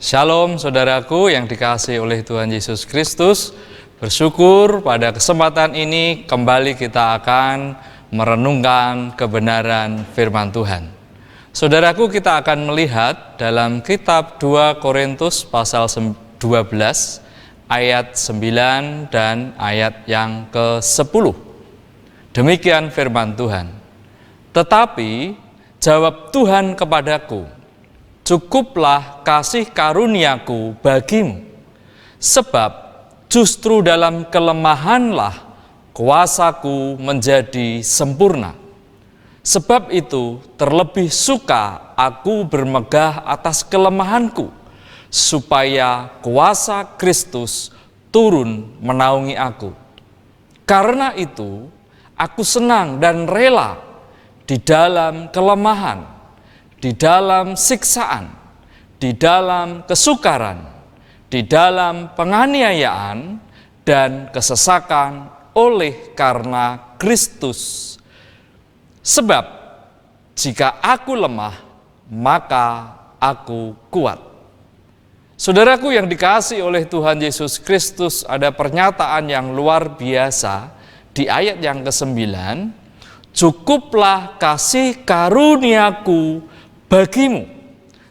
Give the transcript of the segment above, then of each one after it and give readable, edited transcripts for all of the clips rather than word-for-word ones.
Shalom saudaraku yang dikasihi oleh Tuhan Yesus Kristus. Bersyukur pada kesempatan ini kembali kita akan merenungkan kebenaran firman Tuhan. Saudaraku, kita akan melihat dalam kitab 2 Korintus pasal 12 ayat 9 dan ayat yang ke-10. Demikian firman Tuhan. Tetapi jawab Tuhan kepadaku, cukuplah kasih karuniaku bagimu, sebab justru dalam kelemahanlah kuasaku menjadi sempurna. Sebab itu terlebih suka aku bermegah atas kelemahanku, supaya kuasa Kristus turun menaungi aku. Karena itu aku senang dan rela di dalam kelemahan, di dalam siksaan, di dalam kesukaran, di dalam penganiayaan dan kesesakan oleh karena Kristus. Sebab jika aku lemah, maka aku kuat. Saudaraku yang dikasihi oleh Tuhan Yesus Kristus, ada pernyataan yang luar biasa di ayat yang ke-9. Cukuplah kasih karuniaku bagimu,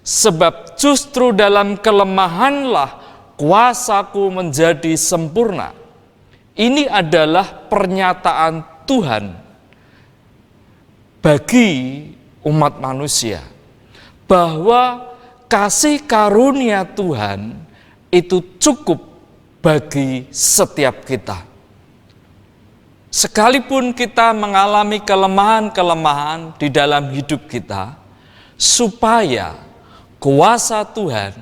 sebab justru dalam kelemahanlah kuasaku menjadi sempurna. Ini adalah pernyataan Tuhan bagi umat manusia, bahwa kasih karunia Tuhan itu cukup bagi setiap kita. Sekalipun kita mengalami kelemahan-kelemahan di dalam hidup kita, supaya kuasa Tuhan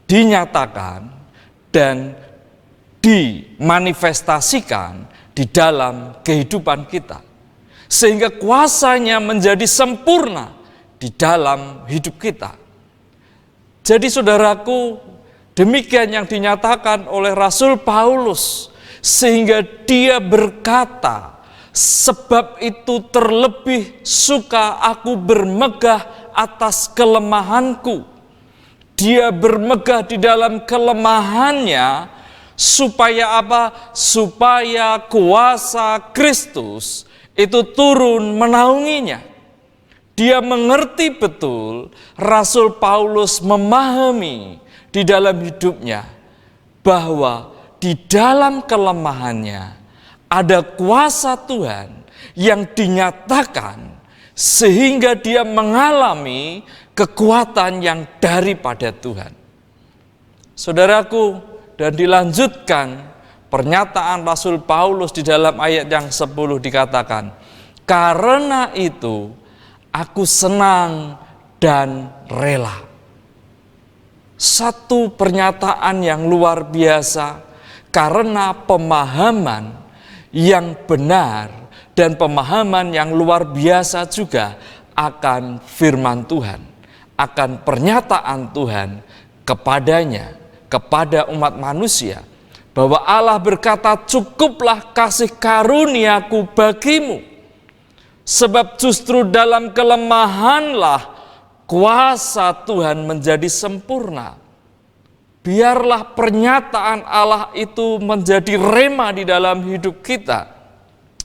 dinyatakan dan dimanifestasikan di dalam kehidupan kita, sehingga kuasanya menjadi sempurna di dalam hidup kita. Jadi saudaraku, demikian yang dinyatakan oleh Rasul Paulus, sehingga dia berkata, sebab itu terlebih suka aku bermegah atas kelemahanku. Dia bermegah di dalam kelemahannya, supaya apa? Supaya kuasa Kristus itu turun menaunginya. Dia mengerti betul, Rasul Paulus memahami di dalam hidupnya, bahwa di dalam kelemahannya ada kuasa Tuhan yang dinyatakan, sehingga dia mengalami kekuatan yang daripada Tuhan. Saudaraku, dan dilanjutkan pernyataan Rasul Paulus di dalam ayat yang 10 dikatakan, karena itu aku senang dan rela. Satu pernyataan yang luar biasa, karena pemahaman yang benar dan pemahaman yang luar biasa juga akan firman Tuhan, akan pernyataan Tuhan kepadanya, kepada umat manusia, bahwa Allah berkata, cukuplah kasih karuniaku bagimu, sebab justru dalam kelemahanlah kuasa Tuhan menjadi sempurna. Biarlah pernyataan Allah itu menjadi rema di dalam hidup kita,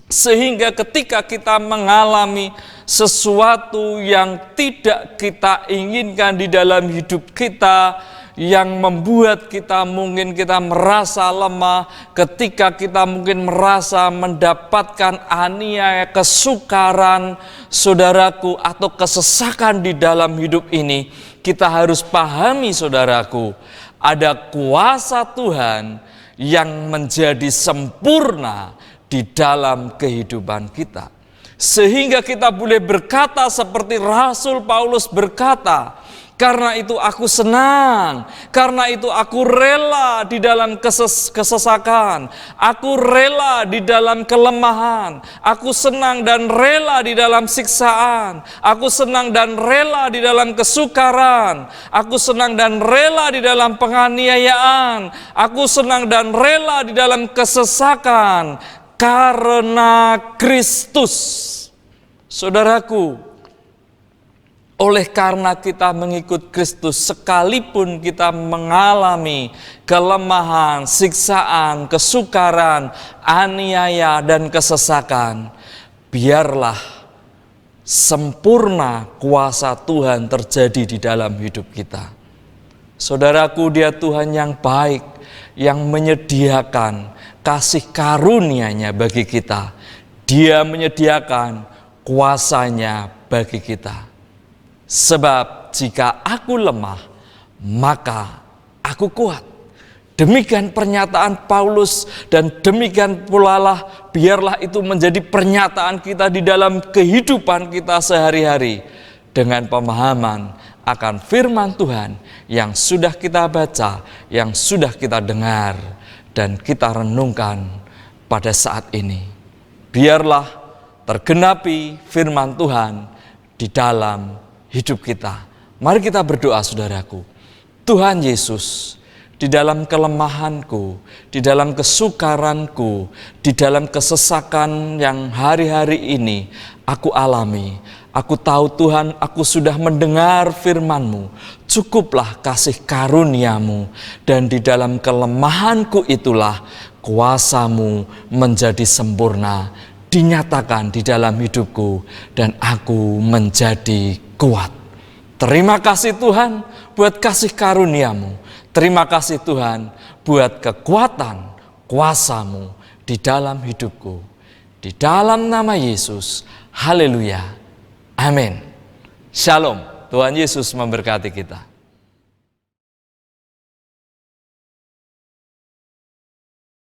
sehingga ketika kita mengalami sesuatu yang tidak kita inginkan di dalam hidup kita, yang membuat kita mungkin kita merasa lemah, ketika kita mungkin merasa mendapatkan aniaya, kesukaran, saudaraku, atau kesesakan di dalam hidup ini, kita harus pahami, saudaraku, ada kuasa Tuhan yang menjadi sempurna di dalam kehidupan kita. Sehingga kita boleh berkata seperti Rasul Paulus berkata, karena itu aku senang, karena itu aku rela di dalam kesesakan, aku rela di dalam kelemahan, aku senang dan rela di dalam siksaan, aku senang dan rela di dalam kesukaran, aku senang dan rela di dalam penganiayaan, aku senang dan rela di dalam kesesakan, karena Kristus. Saudaraku, Oleh karena kita mengikut Kristus, sekalipun kita mengalami kelemahan, siksaan, kesukaran, aniaya, dan kesesakan, biarlah sempurna kuasa Tuhan terjadi di dalam hidup kita. Saudaraku, Dia Tuhan yang baik, yang menyediakan kasih karunia-Nya bagi kita. Dia menyediakan kuasa-Nya bagi kita. Sebab jika aku lemah, maka aku kuat. Demikian pernyataan Paulus, dan demikian pula lah biarlah itu menjadi pernyataan kita di dalam kehidupan kita sehari-hari, dengan pemahaman akan firman Tuhan yang sudah kita baca, yang sudah kita dengar dan kita renungkan pada saat ini. Biarlah tergenapi firman Tuhan di dalam hidup kita. Mari kita berdoa, saudaraku. Tuhan Yesus, di dalam kelemahanku, di dalam kesukaranku, di dalam kesesakan yang hari-hari ini aku alami, aku tahu Tuhan, aku sudah mendengar firman-Mu. Cukuplah kasih karunia-Mu, dan di dalam kelemahanku itulah kuasa-Mu menjadi sempurna, dinyatakan di dalam hidupku, dan aku menjadi kuat. Terima kasih Tuhan buat kasih karunia-Mu. Terima kasih Tuhan buat kekuatan kuasa-Mu di dalam hidupku. Di dalam nama Yesus, haleluya, amin. Shalom, Tuhan Yesus memberkati kita.